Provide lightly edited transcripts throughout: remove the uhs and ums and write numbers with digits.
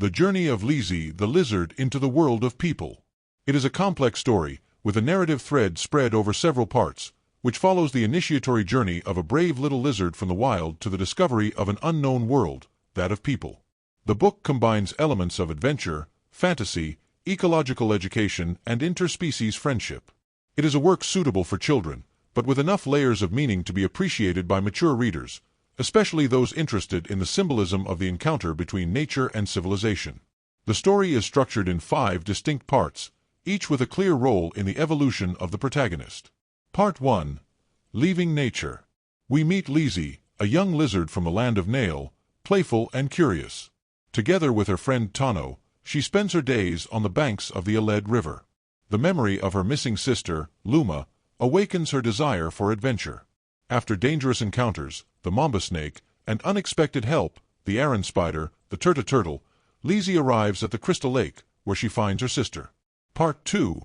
The Journey of Lizi, the Lizard, into the World of People. It is a complex story, with a narrative thread spread over several parts, which follows the initiatory journey of a brave little lizard from the wild to the discovery of an unknown world, that of people. The book combines elements of adventure, fantasy, ecological education, and interspecies friendship. It is a work suitable for children, but with enough layers of meaning to be appreciated by mature readers, especially those interested in the symbolism of the encounter between nature and civilization. The story is structured in 5 distinct parts, each with a clear role in the evolution of the protagonist. Part 1. Leaving Nature. We meet Lizi, a young lizard from the land of Nale, playful and curious. Together with her friend Tano, she spends her days on the banks of the Aled River. The memory of her missing sister, Lumea, awakens her desire for adventure. After dangerous encounters, the mamba snake, and unexpected help, the Aran spider, the turtle, Lizi arrives at the Crystal Lake, where she finds her sister. Part 2.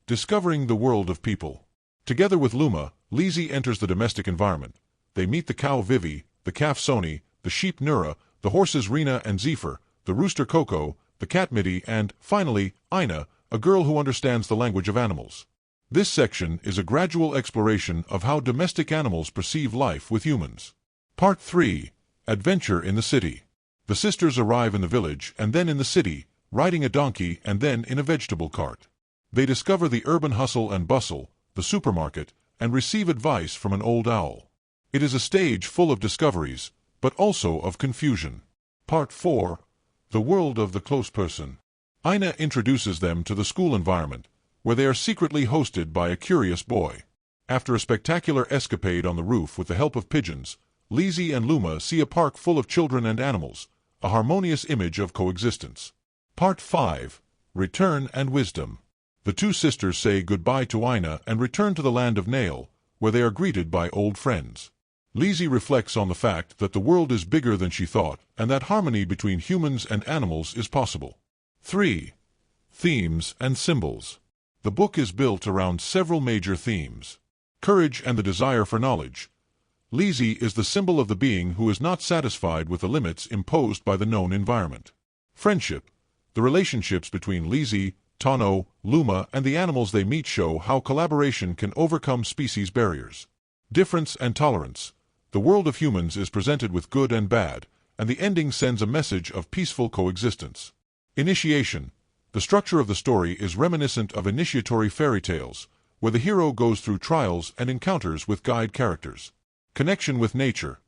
Discovering the World of People. Together with Lumea, Lizi enters the domestic environment. They meet the cow Vivi, the calf Soni, the sheep Nura, the horses Rina and Zephyr, the rooster Coco, the cat Midi, and, finally, Ina, a girl who understands the language of animals. This section is a gradual exploration of how domestic animals perceive life with humans. Part 3. Adventure in the City. The sisters arrive in the village and then in the city, riding a donkey and then in a vegetable cart. They discover the urban hustle and bustle, the supermarket, and receive advice from an old owl. It is a stage full of discoveries, but also of confusion. Part 4. The World of the Close Person. Ina introduces them to the school environment, where they are secretly hosted by a curious boy. After a spectacular escapade on the roof with the help of pigeons, Lizi and Lumea see a park full of children and animals, a harmonious image of coexistence. Part 5. Return and Wisdom. The two sisters say goodbye to Ina and return to the land of Nale, where they are greeted by old friends. Lizi reflects on the fact that the world is bigger than she thought and that harmony between humans and animals is possible. 3. Themes and Symbols. The book is built around several major themes. Courage and the desire for knowledge. Lizi is the symbol of the being who is not satisfied with the limits imposed by the known environment. Friendship. The relationships between Lizi, Tano, Lumea, and the animals they meet show how collaboration can overcome species barriers. Difference and Tolerance. The world of humans is presented with good and bad, and the ending sends a message of peaceful coexistence. Initiation. The structure of the story is reminiscent of initiatory fairy tales, where the hero goes through trials and encounters with guide characters. Connection with nature.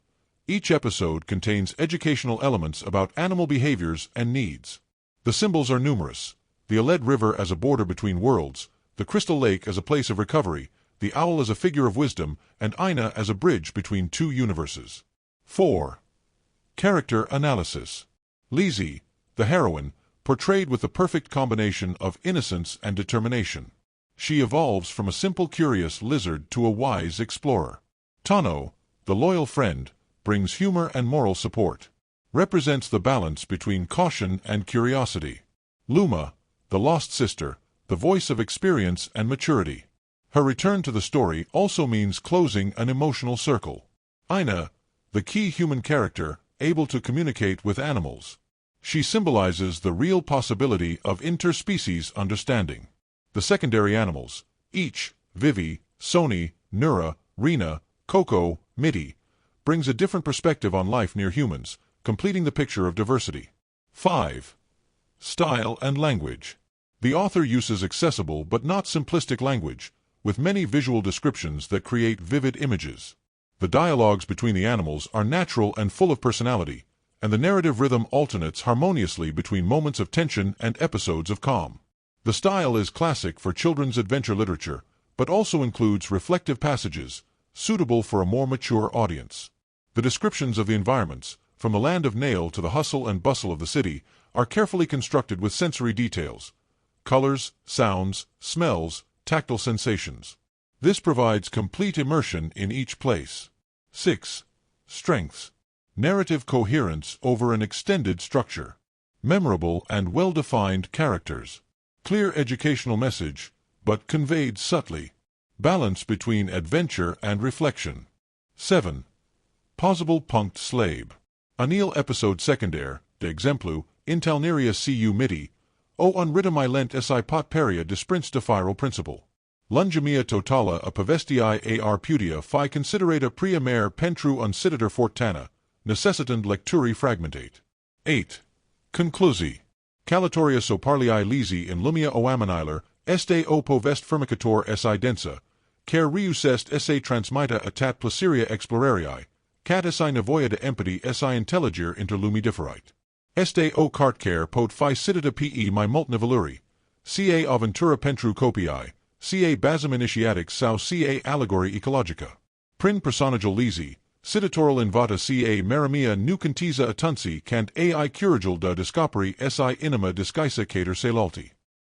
Each episode contains educational elements about animal behaviors and needs. The symbols are numerous. The Aled River as a border between worlds, the Crystal Lake as a place of recovery, the owl as a figure of wisdom, and Ina as a bridge between two universes. 4. Character Analysis. Lizi, the heroine, portrayed with the perfect combination of innocence and determination. She evolves from a simple curious lizard to a wise explorer. Tano, the loyal friend, brings humor and moral support. Represents the balance between caution and curiosity. Lumea, the lost sister, the voice of experience and maturity. Her return to the story also means closing an emotional circle. Ina, the key human character, able to communicate with animals. She symbolizes the real possibility of interspecies understanding. The secondary animals, each, Vivi, Soni, Nura, Rina, Coco, Midi, brings a different perspective on life near humans, completing the picture of diversity. 5. Style and Language. The author uses accessible but not simplistic language, with many visual descriptions that create vivid images. The dialogues between the animals are natural and full of personality, and the narrative rhythm alternates harmoniously between moments of tension and episodes of calm. The style is classic for children's adventure literature, but also includes reflective passages, suitable for a more mature audience. The descriptions of the environments, from the land of Nale to the hustle and bustle of the city, are carefully constructed with sensory details. Colors, sounds, smells, tactile sensations. This provides complete immersion in each place. 6. Strengths. Narrative coherence over an extended structure. Memorable and well-defined characters. Clear educational message, but conveyed subtly. Balance between adventure and reflection. 7. Possible punct slave. Anil episode secondaire, de exemplu, intalneria cu miti, o unritami lent si pot peria desprins de firo principle. Lungemia totala a poveste I ar putia fi considerata pria mare pentru uncitator fortana, necessitand lecturi fragmentate. 8. Conclusii. Călătoria Șopârlei I Lizi in Lumea Oamenilor, Este o poveste firmicator si densa, care reusest se transmita atat placeria explorarii, cat si nevoia de empati si intelligere inter lumi differite. Este o carte care pot fi citata pe mai mult niveluri, ca aventura pentru copii, ca basum inițiatic sau ca allegorie ecologica. Prin personajul Lizi, citatoral invata ca maramia nu contiza atunci cant ai curajul de descoperi si inima discaisa cater celalti.